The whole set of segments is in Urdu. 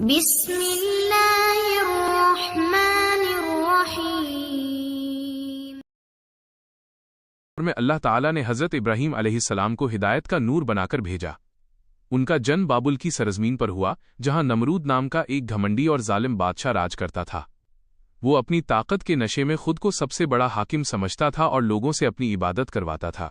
بسم اللہ الرحمن الرحیم۔ میں اللہ تعالیٰ نے حضرت ابراہیم علیہ السلام کو ہدایت کا نور بنا کر بھیجا۔ ان کا جنم بابل کی سرزمین پر ہوا، جہاں نمرود نام کا ایک گھمنڈی اور ظالم بادشاہ راج کرتا تھا۔ وہ اپنی طاقت کے نشے میں خود کو سب سے بڑا حاکم سمجھتا تھا اور لوگوں سے اپنی عبادت کرواتا تھا۔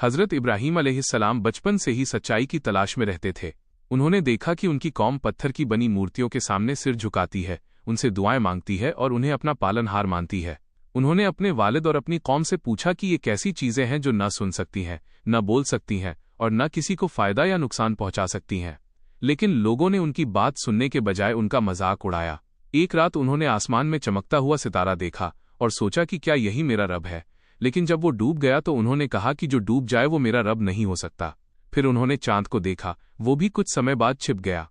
حضرت ابراہیم علیہ السلام بچپن سے ہی سچائی کی تلاش میں رہتے تھے۔ انہوں نے دیکھا کہ ان کی قوم پتھر کی بنی مورتیوں کے سامنے سر جھکاتی ہے، ان سے دعائیں مانگتی ہے اور انہیں اپنا پالن ہار مانتی ہے۔ انہوں نے اپنے والد اور اپنی قوم سے پوچھا کہ یہ کیسی چیزیں ہیں جو نہ سن سکتی ہیں، نہ بول سکتی ہیں اور نہ کسی کو فائدہ یا نقصان پہنچا سکتی ہیں۔ لیکن لوگوں نے ان کی بات سننے کے بجائے ان کا مذاق اڑایا۔ ایک رات انہوں نے آسمان میں چمکتا ہوا ستارہ دیکھا اور سوچا کہ کیا یہی میرا رب ہے، لیکن جب وہ ڈوب گیا تو انہوں نے کہا کہ جو ڈوب جائے وہ میرا رب نہیں ہو سکتا۔ پھر انہوں نے چاند کو دیکھا، وہ بھی کچھ سمے بعد چھپ گیا۔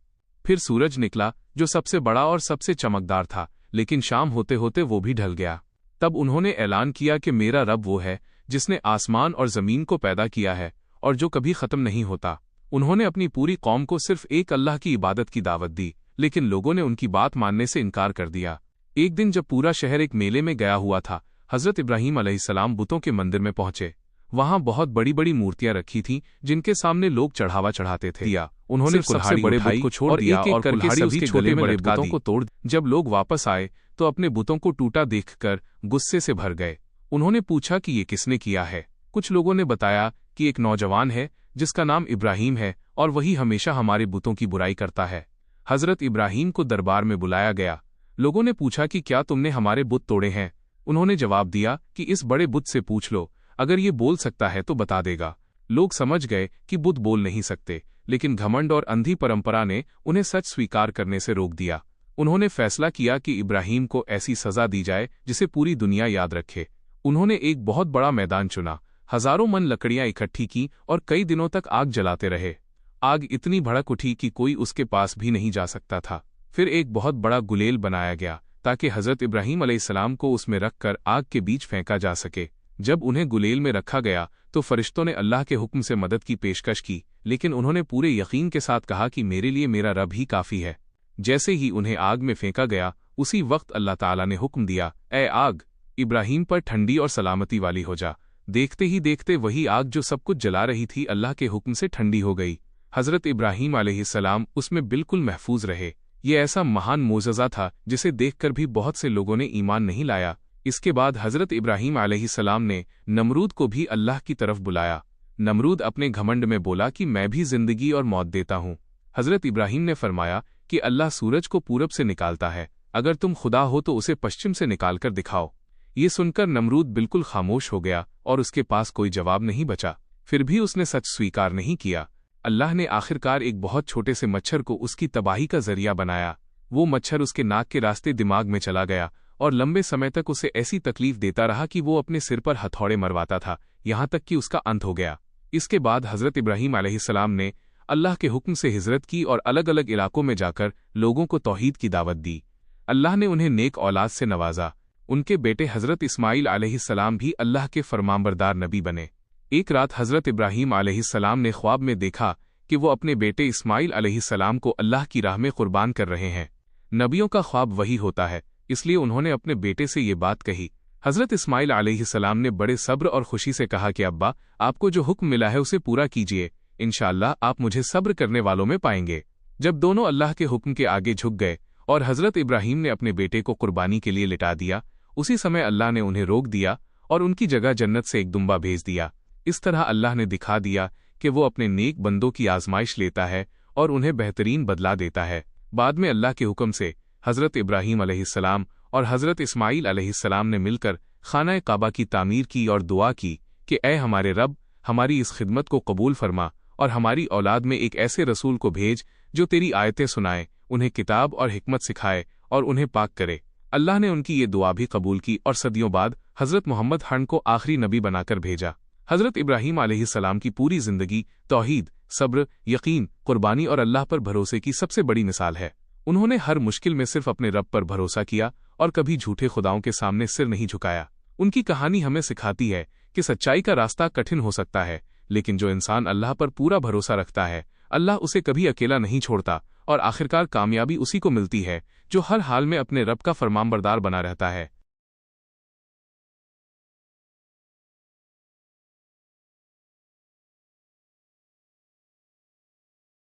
پھر سورج نکلا جو سب سے بڑا اور سب سے چمکدار تھا، لیکن شام ہوتے ہوتے وہ بھی ڈھل گیا۔ تب انہوں نے اعلان کیا کہ میرا رب وہ ہے جس نے آسمان اور زمین کو پیدا کیا ہے اور جو کبھی ختم نہیں ہوتا۔ انہوں نے اپنی پوری قوم کو صرف ایک اللہ کی عبادت کی دعوت دی، لیکن لوگوں نے ان کی بات ماننے سے انکار کر دیا۔ ایک دن جب پورا شہر ایک میلے میں گیا ہوا تھا، حضرت ابراہیم علیہ السلام بتوں کے مندر میں پہنچے۔ وہاں بہت بڑی بڑی مورتیاں رکھی تھیں جن کے سامنے لوگ چڑھاوا چڑھاتے تھے۔ انہوں نے سب سے بڑے بت کو چھوڑ دیا اور کلہاڑی اس کے چھوٹے بڑے بتوں کو توڑ دیا۔ جب لوگ واپس آئے تو اپنے بتوں کو ٹوٹا دیکھ کر غصے سے بھر گئے۔ انہوں نے پوچھا کہ یہ کس نے کیا ہے؟ کچھ لوگوں نے بتایا کہ ایک نوجوان ہے جس کا نام ابراہیم ہے اور وہی ہمیشہ ہمارے بتوں کی برائی کرتا ہے۔ حضرت ابراہیم کو دربار میں بلایا گیا۔ لوگوں نے پوچھا کہ کیا تم نے ہمارے بت توڑے ہیں؟ انہوں نے جواب دیا کہ اس بڑے بت سے پوچھ لو، اگر یہ بول سکتا ہے تو بتا دے گا۔ لوگ سمجھ گئے کہ بت بول نہیں سکتے، لیکن گھمنڈ اور اندھی پرمپرا نے انہیں سچ سویکار کرنے سے روک دیا۔ انہوں نے فیصلہ کیا کہ ابراہیم کو ایسی سزا دی جائے جسے پوری دنیا یاد رکھے۔ انہوں نے ایک بہت بڑا میدان چنا، ہزاروں من لکڑیاں اکٹھی کی اور کئی دنوں تک آگ جلاتے رہے۔ آگ اتنی بھڑک اٹھی کہ کوئی اس کے پاس بھی نہیں جا سکتا تھا۔ پھر ایک بہت بڑا گلیل بنایا گیا تاکہ حضرت ابراہیم علیہ السلام کو اس میں رکھ کر آگ کے بیچ پھینکا جا سکے۔ جب انہیں گلیل میں رکھا گیا تو فرشتوں نے اللہ کے حکم سے مدد کی پیشکش کی، لیکن انہوں نے پورے یقین کے ساتھ کہا کہ میرے لیے میرا رب ہی کافی ہے۔ جیسے ہی انہیں آگ میں پھینکا گیا، اسی وقت اللہ تعالیٰ نے حکم دیا، اے آگ، ابراہیم پر ٹھنڈی اور سلامتی والی ہو جا۔ دیکھتے ہی دیکھتے وہی آگ جو سب کچھ جلا رہی تھی اللہ کے حکم سے ٹھنڈی ہو گئی۔ حضرت ابراہیم علیہ السلام اس میں بالکل محفوظ رہے۔ یہ ایسا مہان معجزہ تھا جسے دیکھ کر بھی بہت سے لوگوں نے ایمان نہیں لایا۔ اس کے بعد حضرت ابراہیم علیہ السلام نے نمرود کو بھی اللہ کی طرف بلایا۔ نمرود اپنے گھمنڈ میں بولا کہ میں بھی زندگی اور موت دیتا ہوں۔ حضرت ابراہیم نے فرمایا کہ اللہ سورج کو پورب سے نکالتا ہے، اگر تم خدا ہو تو اسے پشچم سے نکال کر دکھاؤ۔ یہ سن کر نمرود بالکل خاموش ہو گیا اور اس کے پاس کوئی جواب نہیں بچا۔ پھر بھی اس نے سچ سویکار نہیں کیا۔ اللہ نے آخرکار ایک بہت چھوٹے سے مچھر کو اس کی تباہی کا ذریعہ بنایا۔ وہ مچھر اس کے ناک کے راستے دماغ میں چلا گیا اور لمبے سمے تک اسے ایسی تکلیف دیتا رہا کہ وہ اپنے سر پر ہتھوڑے مرواتا تھا، یہاں تک کہ اس کا انت ہو گیا۔ اس کے بعد حضرت ابراہیم علیہ السلام نے اللہ کے حکم سے ہجرت کی اور الگ الگ علاقوں میں جا کر لوگوں کو توحید کی دعوت دی۔ اللہ نے انہیں نیک اولاد سے نوازا۔ ان کے بیٹے حضرت اسماعیل علیہ السلام بھی اللہ کے فرمانبردار نبی بنے۔ ایک رات حضرت ابراہیم علیہ السلام نے خواب میں دیکھا کہ وہ اپنے بیٹے اسماعیل علیہ السلام کو اللہ کی راہ میں قربان کر رہے ہیں۔ نبیوں کا خواب وہی ہوتا ہے، اس لیے انہوں نے اپنے بیٹے سے یہ بات کہی۔ حضرت اسماعیل علیہ السلام نے بڑے صبر اور خوشی سے کہا کہ ابا، آپ کو جو حکم ملا ہے اسے پورا کیجیے، انشاءاللہ آپ مجھے صبر کرنے والوں میں پائیں گے۔ جب دونوں اللہ کے حکم کے آگے جھک گئے اور حضرت ابراہیم نے اپنے بیٹے کو قربانی کے لیے لٹا دیا، اسی سمے اللہ نے انہیں روک دیا اور ان کی جگہ جنت سے ایک دمبا بھیج دیا۔ اس طرح اللہ نے دکھا دیا کہ وہ اپنے نیک بندوں کی آزمائش لیتا ہے اور انہیں بہترین بدلہ دیتا ہے۔ بعد میں اللہ کے حکم سے حضرت ابراہیم علیہ السلام اور حضرت اسماعیل علیہ السلام نے مل کر خانہ کعبہ کی تعمیر کی اور دعا کی کہ اے ہمارے رب، ہماری اس خدمت کو قبول فرما اور ہماری اولاد میں ایک ایسے رسول کو بھیج جو تیری آیتیں سنائے، انہیں کتاب اور حکمت سکھائے اور انہیں پاک کرے۔ اللہ نے ان کی یہ دعا بھی قبول کی اور صدیوں بعد حضرت محمد ہن کو آخری نبی بنا کر بھیجا۔ حضرت ابراہیم علیہ السلام کی پوری زندگی توحید، صبر، یقین، قربانی اور اللہ پر بھروسے کی سب سے بڑی مثال ہے۔ انہوں نے ہر مشکل میں صرف اپنے رب پر بھروسہ کیا اور کبھی جھوٹے خداؤں کے سامنے سر نہیں جھکایا۔ ان کی کہانی ہمیں سکھاتی ہے کہ سچائی کا راستہ کٹھن ہو سکتا ہے، لیکن جو انسان اللہ پر پورا بھروسہ رکھتا ہے، اللہ اسے کبھی اکیلا نہیں چھوڑتا اور آخرکار کامیابی اسی کو ملتی ہے جو ہر حال میں اپنے رب کا فرمانبردار بنا رہتا ہے۔